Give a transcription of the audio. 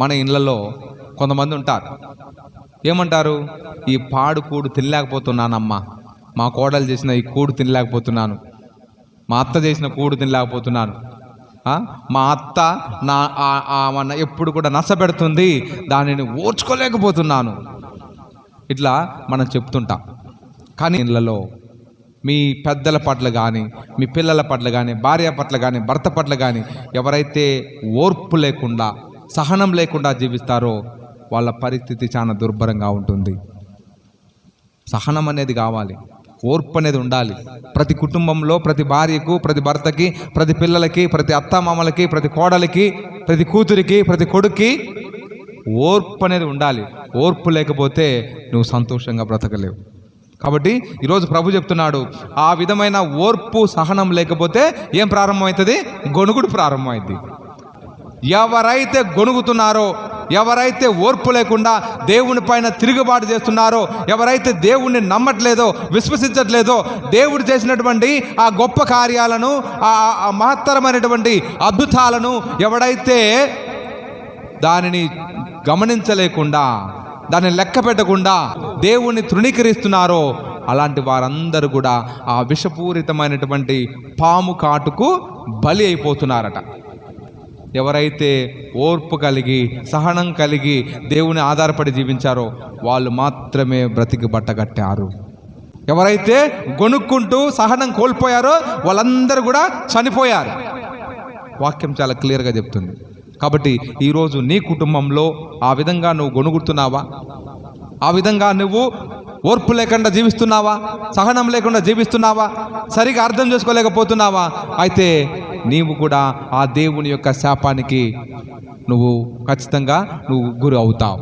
మన ఇళ్ళలో కొంతమంది ఉంటారు, ఏమంటారు, ఈ పాడు కూడు తినలేకపోతున్నానమ్మా, మా కోడలు చేసిన ఈ కూడు తినలేకపోతున్నాను, మా అత్త చేసిన కూడు తినలేకపోతున్నాను, మా అత్త ఎప్పుడు కూడా నచ్చబెడుతుంది, దానిని ఓర్చుకోలేకపోతున్నాను, ఇట్లా మనం చెప్తుంటాం. కానీ ఇళ్ళలో మీ పెద్దల పట్ల కానీ, మీ పిల్లల పట్ల కానీ, భార్య పట్ల కానీ, భర్త పట్ల కానీ ఎవరైతే ఓర్పు లేకుండా, సహనం లేకుండా జీవిస్తారో వాళ్ళ పరిస్థితి చాలా దుర్భరంగా ఉంటుంది. సహనం అనేది కావాలి, ఓర్పు అనేది ఉండాలి. ప్రతి కుటుంబంలో, ప్రతి భార్యకు, ప్రతి భర్తకి, ప్రతి పిల్లలకి, ప్రతి అత్తమామలకి, ప్రతి కోడలికి, ప్రతి కూతురికి, ప్రతి కొడుక్కి ఓర్పు అనేది ఉండాలి. ఓర్పు లేకపోతే నువ్వు సంతోషంగా బ్రతకలేవు. కాబట్టి ఈరోజు ప్రభు చెప్తున్నాడు, ఆ విధమైన ఓర్పు సహనం లేకపోతే ఏం ప్రారంభమవుతుంది? గొణుగుడు ప్రారంభమైంది. ఎవరైతే గొణుగుతున్నారో, ఎవరైతే ఓర్పు లేకుండా దేవుని పైన తిరుగుబాటు చేస్తున్నారో, ఎవరైతే దేవుణ్ణి నమ్మట్లేదో, విశ్వసించట్లేదో, దేవుడు చేసినటువంటి ఆ గొప్ప కార్యాలను, ఆ మహత్తరమైనటువంటి అద్భుతాలను ఎవడైతే దానిని గమనించలేకుండా, దాన్ని లెక్క పెట్టకుండా దేవుణ్ణి తృణీకరిస్తున్నారో అలాంటి వారందరూ కూడా ఆ విషపూరితమైనటువంటి పాము కాటుకు బలి అయిపోతున్నారట. ఎవరైతే ఓర్పు కలిగి, సహనం కలిగి దేవుని ఆధారపడి జీవించారో వాళ్ళు మాత్రమే బ్రతికి బట్టగట్టారు. ఎవరైతే గొనుక్కుంటూ సహనం కోల్పోయారో వాళ్ళందరూ కూడా చనిపోయారు. వాక్యం చాలా క్లియర్గా చెప్తుంది. కాబట్టి ఈరోజు నీ కుటుంబంలో ఆ విధంగా నువ్వు గొణుగుతున్నావా? ఆ విధంగా నువ్వు ఓర్పు లేకుండా జీవిస్తున్నావా? సహనం లేకుండా జీవిస్తున్నావా? సరిగా అర్థం చేసుకోలేకపోతున్నావా? అయితే నీవు కూడా ఆ దేవుని యొక్క శాపానికి నువ్వు ఖచ్చితంగా గురి అవుతావు.